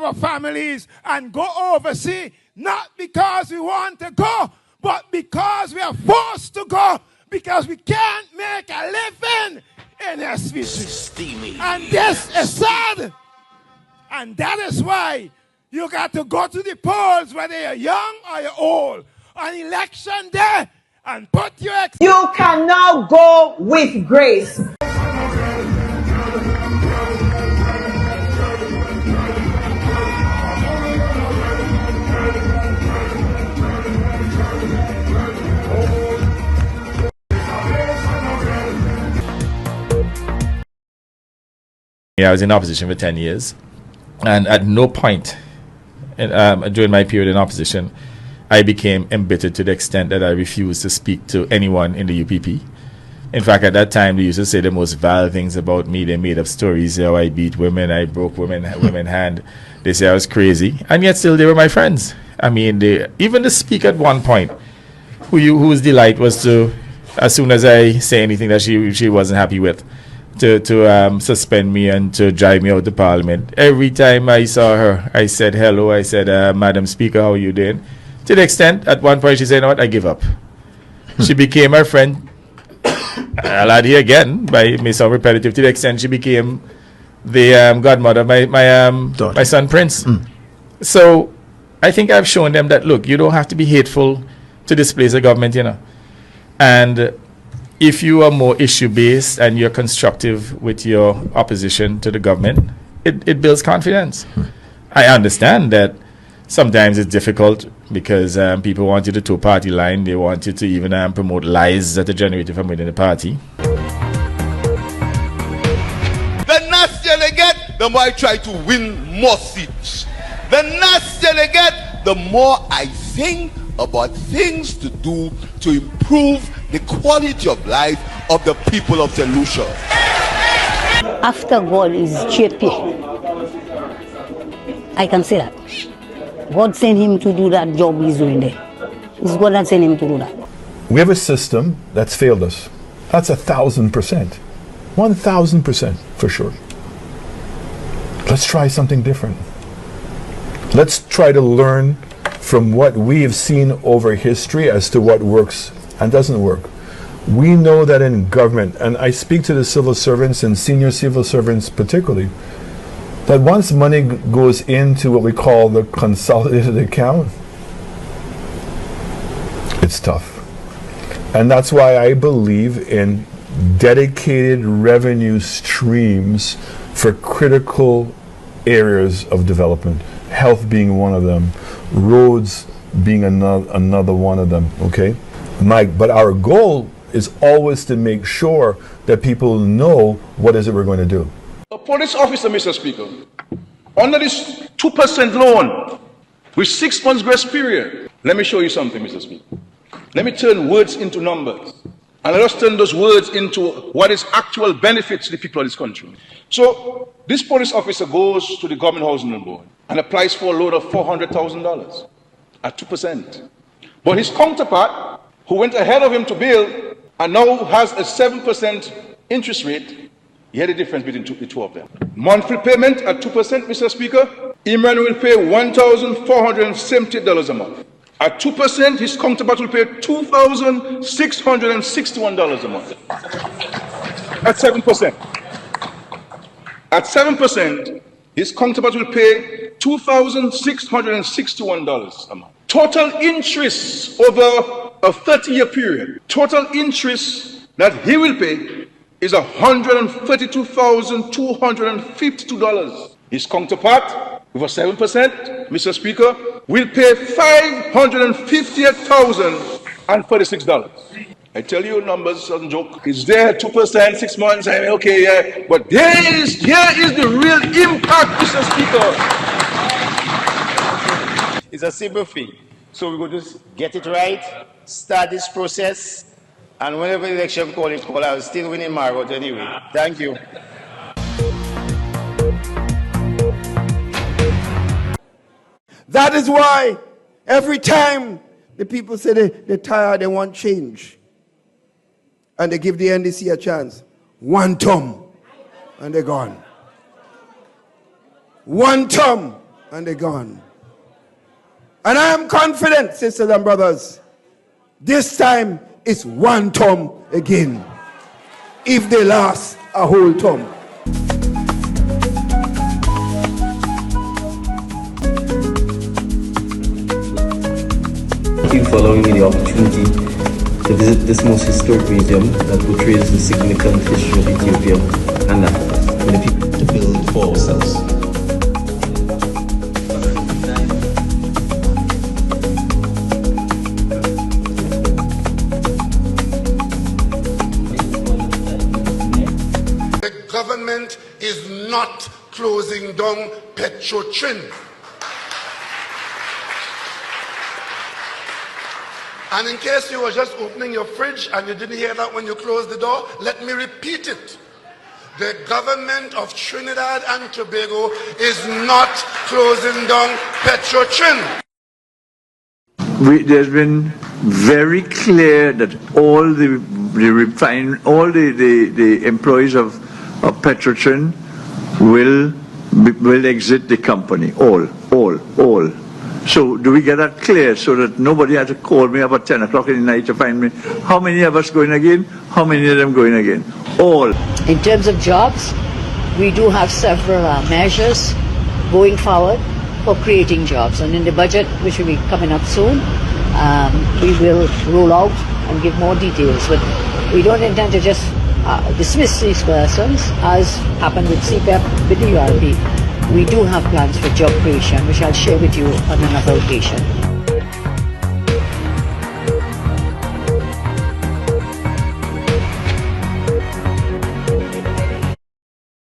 our families and go overseas, not because we want to go, but because we are forced to go, because we can't make a living in this species. And this is sad. And that is why you got to go to the polls, whether you're young or you're old, on election day, and put your... You cannot go with grace. I was in opposition for 10 years, and at no point during my period in opposition, I became embittered to the extent that I refused to speak to anyone in the UPP. In fact, at that time, they used to say the most vile things about me. They made up stories, how I beat women, I broke women's hand. They say I was crazy, and yet still they were my friends. I mean, even the speaker at one point, whose delight was to, as soon as I say anything that she wasn't happy with, to suspend me and to drive me out to Parliament. Every time I saw her, I said hello. I said, Madam Speaker, how are you doing? To the extent, at one point, she said, you know what, I give up. She became my friend. I'll add here again, by may sound repetitive, to the extent she became the godmother of my son Prince. So I think I've shown them that, look, you don't have to be hateful to displace the government, you know. And if you are more issue-based and you're constructive with your opposition to the government, it builds confidence. I understand that sometimes it's difficult because people want you to toe party line. They want you to even promote lies that are generated from within the party. The nastier they get, the more I try to win more seats. The nastier they get, the more I think about things to do to improve the quality of life of the people of St. Lucia. After God is JP, I can say that. God sent him to do that job he's doing there. It's God that sent him to do that. We have a system that's failed us. That's 1,000%. 1,000% for sure. Let's try something different. Let's try to learn from what we have seen over history as to what works and doesn't work. We know that in government, and I speak to the civil servants and senior civil servants particularly, that once money goes into what we call the consolidated account, it's tough. And that's why I believe in dedicated revenue streams for critical areas of development, health being one of them, roads being another one of them, okay? But our goal is always to make sure that people know what is it we're going to do. A police officer, Mr. Speaker, under this 2% loan with 6 months grace period, let me show you something, Mr. Speaker. Let me turn words into numbers. And let us turn those words into what is actual benefits to the people of this country. So this police officer goes to the government housing board and applies for a loan of $400,000 at 2%. But his counterpart, who went ahead of him to build and now has a 7% interest rate, he had a difference between the two of them. Monthly payment at 2%, Mr. Speaker, Imran will pay $1,470 a month. At 2%, his counterpart will pay $2,661 a month. At 7%. At 7%, his counterpart will pay $2,661 a month. Total interest over a 30-year period, total interest that he will pay is $132,252. His counterpart, with a 7%, Mr. Speaker, will pay $558,036. I tell you, numbers doesn't joke. It's there, 2%, 6 months, okay, yeah. But here is the real impact, Mr. Speaker. It's a simple thing. So we're going to get it right, start this process, and whenever the election call, I will still win in Margot anyway. Thank you. That is why every time the people say they're tired, they want change, and they give the NDC a chance, one term, and they're gone. One term, and they're gone. And I am confident, sisters and brothers, this time it's one term again, if they last a whole term. Thank you for allowing me the opportunity to visit this most historic museum that portrays the significant history of Ethiopia and Africa, for the people to build for ourselves. The government is not closing down Petro-Trin. And in case you were just opening your fridge and you didn't hear that when you closed the door, let me repeat it. The government of Trinidad and Tobago is not closing down Petro-Trin. There's been very clear that all the employees of Petro-Trin will exit the company. All. So do we get that clear so that nobody has to call me about 10 o'clock in the night to find me? How many of us going again? How many of them going again? All. In terms of jobs, we do have several measures going forward for creating jobs. And in the budget, which will be coming up soon, we will roll out and give more details. But we don't intend to just dismiss these persons, as happened with CPEP, with the URP. We do have plans for job creation, which I'll share with you on another occasion.